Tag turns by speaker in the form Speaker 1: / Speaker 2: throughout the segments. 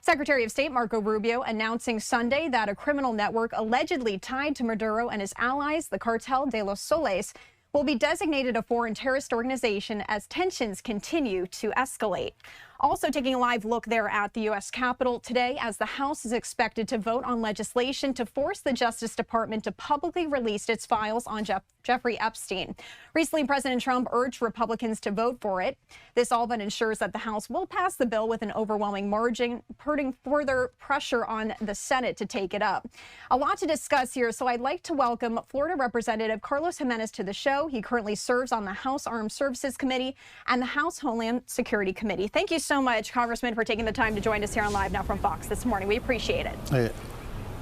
Speaker 1: Secretary of State Marco Rubio announcing Sunday that a criminal network allegedly tied to Maduro and his allies, the Cartel de los Soles, will be designated a foreign terrorist organization as tensions continue to escalate. Also taking a live look there at the U.S. Capitol today as the House is expected to vote on legislation to force the Justice Department to publicly release its files on Jeffrey Epstein. Recently, President Trump urged Republicans to vote for it. This all but ensures that the House will pass the bill with an overwhelming margin, putting further pressure on the Senate to take it up. A lot to discuss here, so I'd like to welcome Florida Representative Carlos Gimenez to the show. He currently serves on the House Armed Services Committee and the House Homeland Security Committee. Thank you so much, Congressman, for taking the time to join us here on Live Now from Fox this morning. We appreciate it.
Speaker 2: Hey,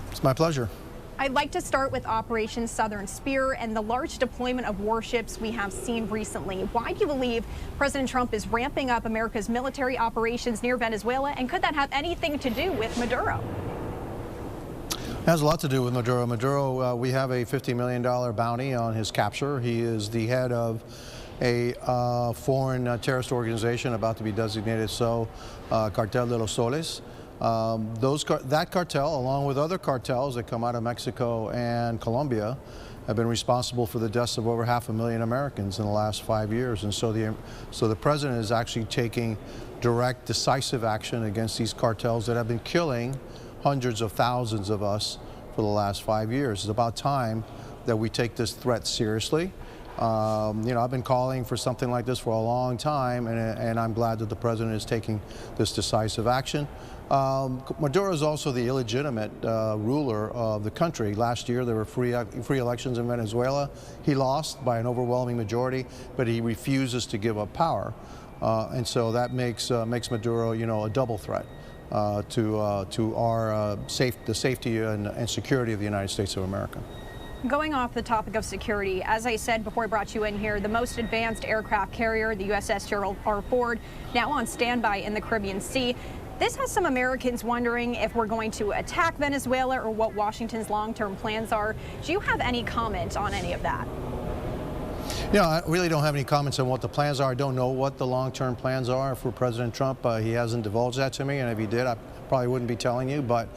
Speaker 2: it's my pleasure.
Speaker 1: I'd like to start with Operation Southern Spear and the large deployment of warships we have seen recently. Why do you believe President Trump is ramping up America's military operations near Venezuela, and could that have anything to do with Maduro?
Speaker 2: It has a lot to do with Maduro. Maduro, we have a $50 million bounty on his capture. He is the head of a foreign terrorist organization about to be designated so, Cartel de los Soles. That cartel, along with other cartels that come out of Mexico and Colombia, have been responsible for the deaths of over 500,000 Americans in the last 5 years. And so the president is actually taking direct, decisive action against these cartels that have been killing hundreds of thousands of us for the last 5 years. It's about time that we take this threat seriously. I've been calling for something like this for a long time, and I'm glad that the president is taking this decisive action. Maduro is also the illegitimate ruler of the country. Last year there were free elections in Venezuela. He lost by an overwhelming majority, but he refuses to give up power, and so that makes Maduro, a double threat to the safety and security of the United States of America.
Speaker 1: Going off the topic of security, as I said before I brought you in here, the most advanced aircraft carrier, the USS Gerald R. Ford, now on standby in the Caribbean Sea. This has some Americans wondering if we're going to attack Venezuela or what Washington's long-term plans are. Do you have any comment on any of that?
Speaker 2: I really don't have any comments on what the plans are. I don't know what the long-term plans are for President Trump. He hasn't divulged that to me, and if he did, I probably wouldn't be telling you. But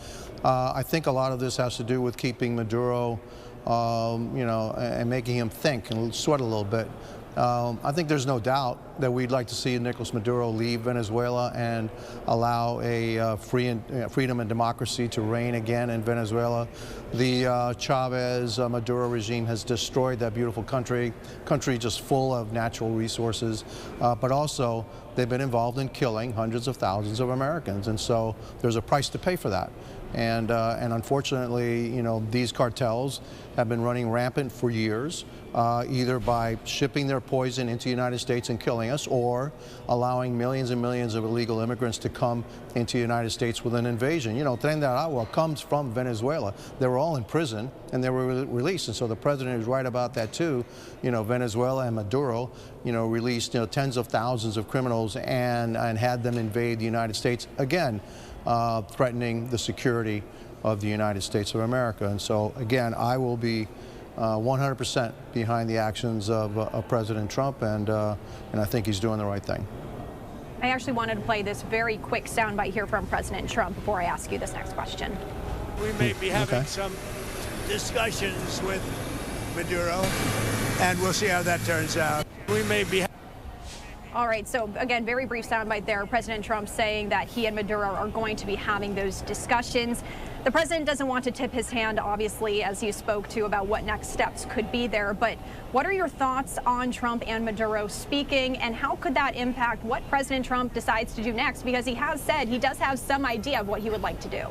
Speaker 2: I think a lot of this has to do with keeping Maduro and making him think and sweat a little bit. I think there's no doubt that we'd like to see Nicolas Maduro leave Venezuela and allow a freedom and democracy to reign again in Venezuela. The Chavez-Maduro regime has destroyed that beautiful country just full of natural resources, but also they've been involved in killing hundreds of thousands of Americans, and so there's a price to pay for that. And unfortunately, these cartels have been running rampant for years, either by shipping their poison into the United States and killing us, or allowing millions and millions of illegal immigrants to come into the United States with an invasion. Tren de Aragua comes from Venezuela. They were all in prison and they were released, and so the president is right about that too. Venezuela and Maduro, released tens of thousands of criminals and had them invade the United States again. Threatening the security of the United States of America. And so, again, I will be 100% behind the actions of President Trump, and I think he's doing the right thing.
Speaker 1: I actually wanted to play this very quick soundbite here from President Trump before I ask you this next question.
Speaker 3: We may be having some discussions with Maduro, and we'll see how that turns out. We may be.
Speaker 1: All right, so again, very brief soundbite there. President Trump saying that he and Maduro are going to be having those discussions. The president doesn't want to tip his hand, obviously, as you spoke to about what next steps could be there. But what are your thoughts on Trump and Maduro speaking, and how could that impact what President Trump decides to do next? Because he has said he does have some idea of what he would like to do.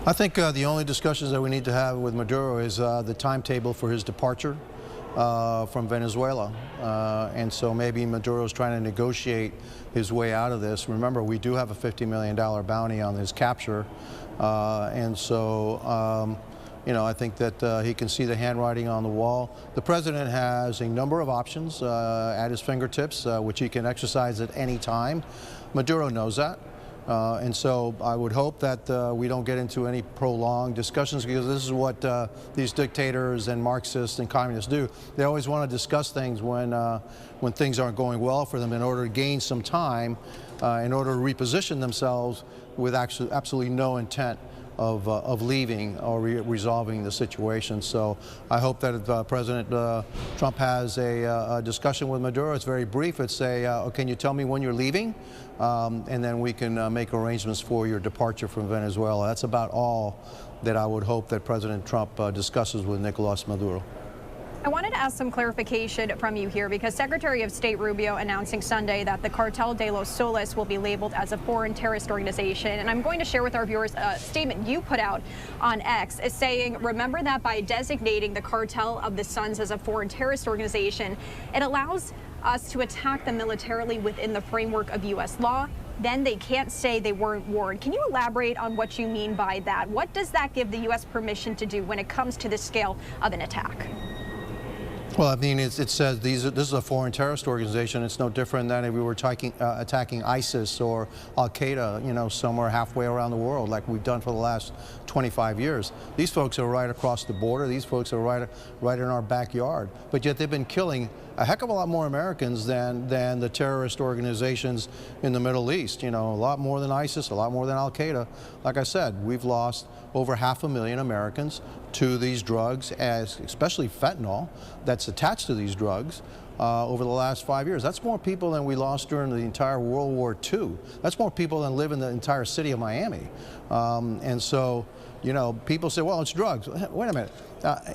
Speaker 2: I think the only discussions that we need to have with Maduro is the timetable for his departure from Venezuela, and so maybe Maduro's trying to negotiate his way out of this. Remember, we do have a $50 million bounty on his capture, and so I think that he can see the handwriting on the wall. The president has a number of options at his fingertips, which he can exercise at any time. Maduro knows that. And so I would hope that we don't get into any prolonged discussions, because this is what these dictators and Marxists and communists do. They always want to discuss things when things aren't going well for them in order to gain some time in order to reposition themselves with absolutely no intent of leaving or resolving the situation. So I hope that if President Trump has a discussion with Maduro, it's very brief. It's oh, can you tell me when you're leaving? And then we can make arrangements for your departure from Venezuela. That's about all that I would hope that President Trump discusses with Nicolas Maduro.
Speaker 1: I wanted to ask some clarification from you here because Secretary of State Rubio announcing Sunday that the Cartel de los Soles will be labeled as a foreign terrorist organization. And I'm going to share with our viewers a statement you put out on X saying, remember that by designating the Cartel of the Suns as a foreign terrorist organization, it allows us to attack them militarily within the framework of U.S. law. Then they can't say they weren't warned. Can you elaborate on what you mean by that? What does that give the U.S. permission to do when it comes to the scale of an attack?
Speaker 2: Well, I mean, it says this is a foreign terrorist organization. It's no different than if we were attacking ISIS or Al-Qaeda, you know, somewhere halfway around the world, like we've done for the last 25 years. These folks are right across the border. These folks are right in our backyard. But yet they've been killing a heck of a lot more Americans than the terrorist organizations in the Middle East. You know, a lot more than ISIS, a lot more than Al-Qaeda. Like I said, we've lost over 500,000 Americans to these drugs, especially fentanyl, that's attached to these drugs over the last 5 years. That's more people than we lost during the entire World War II. That's more people than live in the entire city of Miami. And so, you know, people say, well, it's drugs. Wait a minute.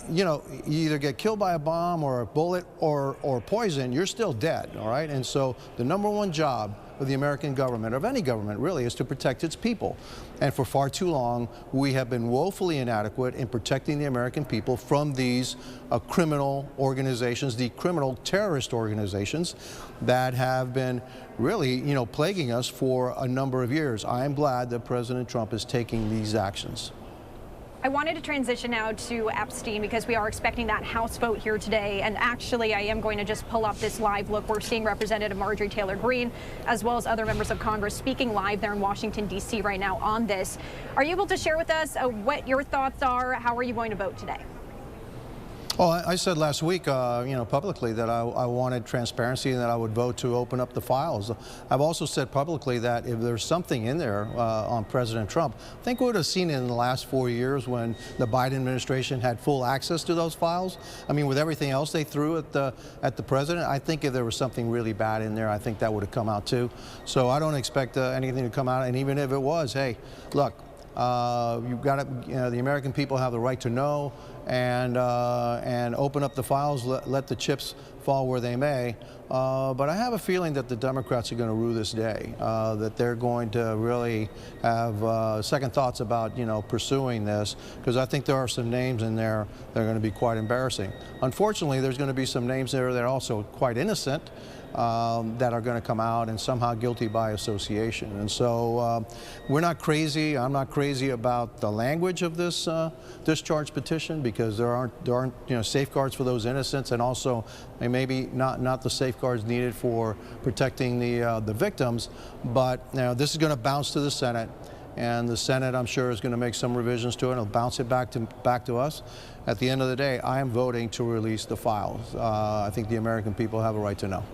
Speaker 2: You know, you either get killed by a bomb or a bullet or poison, you're still dead, all right? And so the #1 job of the American government, of any government really, is to protect its people. And for far too long, we have been woefully inadequate in protecting the American people from these criminal organizations, the criminal terrorist organizations that have been really, you know, plaguing us for a number of years. I am glad that President Trump is taking these actions.
Speaker 1: I wanted to transition now to Epstein because we are expecting that House vote here today. And actually, I am going to just pull up this live look. We're seeing Representative Marjorie Taylor Greene, as well as other members of Congress, speaking live there in Washington, D.C. right now on this. Are you able to share with us what your thoughts are? How are you going to vote today?
Speaker 2: Well, I said last week, you know, publicly that I wanted transparency and that I would vote to open up the files. I've also said publicly that if there's something in there on President Trump, I think we would have seen it in the last 4 years when the Biden administration had full access to those files. I mean, with everything else they threw at the president, I think if there was something really bad in there, I think that would have come out too. So I don't expect anything to come out. And even if it was, hey, look, you've got to, you know, the American people have the right to know and open up the files, let the chips fall where they may. But I have a feeling that the Democrats are going to rue this day, that they're going to really have second thoughts about, you know, pursuing this, because I think there are some names in there that are going to be quite embarrassing. Unfortunately, there's going to be some names there that are also quite innocent, that are going to come out and somehow guilty by association. And so we're not crazy. I'm not crazy about the language of this discharge petition, because there aren't you know, safeguards for those innocents, and also maybe not the safeguards needed for protecting the victims. But you know, this is going to bounce to the Senate. And the Senate, I'm sure, is going to make some revisions to it. It'll bounce it back to us. At the end of the day, I am voting to release the files. I think the American people have a right to know.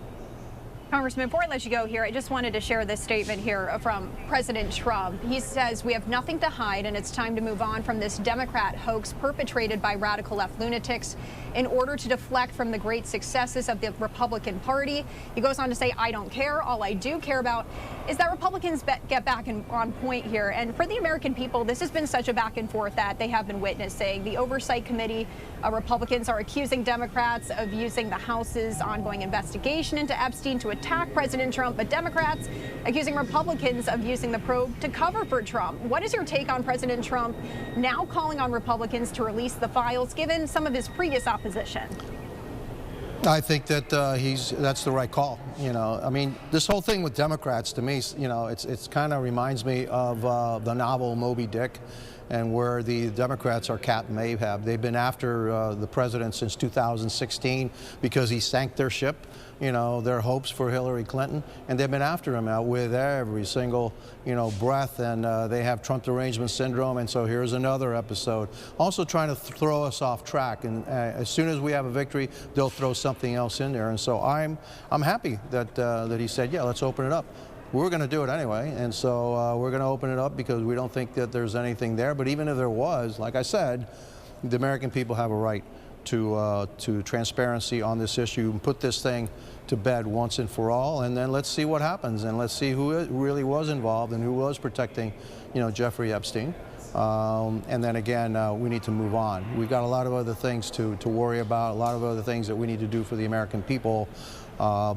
Speaker 1: Congressman, before I let you go here, I just wanted to share this statement here from President Trump. He says, we have nothing to hide, and it's time to move on from this Democrat hoax perpetrated by radical left lunatics in order to deflect from the great successes of the Republican Party. He goes on to say, I don't care. All I do care about is that Republicans get back on point here. And for the American people, this has been such a back and forth that they have been witnessing. The Oversight Committee, Republicans are accusing Democrats of using the House's ongoing investigation into Epstein to attack President Trump, but Democrats accusing Republicans of using the probe to cover for Trump. What is your take on President Trump now calling on Republicans to release the files, given some of his previous opposition?
Speaker 2: I think that that's the right call. You know, I mean, this whole thing with Democrats, to me, you know, it's kind of reminds me of the novel Moby Dick, and where the Democrats are Captain Ahab. They've been after the president since 2016 because he sank their ship, you know, their hopes for Hillary Clinton, and they've been after him out with every single, you know, breath, and they have Trump derangement syndrome, and so here's another episode. Also trying to throw us off track, and as soon as we have a victory, they'll throw something else in there, and so I'm happy that he said, yeah, let's open it up. we're going to do it anyway, and so we're going to open it up because we don't think that there's anything there. But even if there was, like I said, the American people have a right to transparency on this issue and put this thing to bed once and for all, and then let's see what happens, and let's see who really was involved and who was protecting, Jeffrey Epstein. And then again, we need to move on. We've got a lot of other things to worry about, a lot of other things that we need to do for the American people.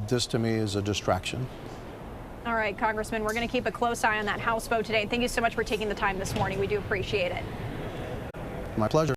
Speaker 2: This to me is a distraction.
Speaker 1: All right, Congressman, we're going to keep a close eye on that House vote today. Thank you so much for taking the time this morning. We do appreciate it.
Speaker 2: My pleasure.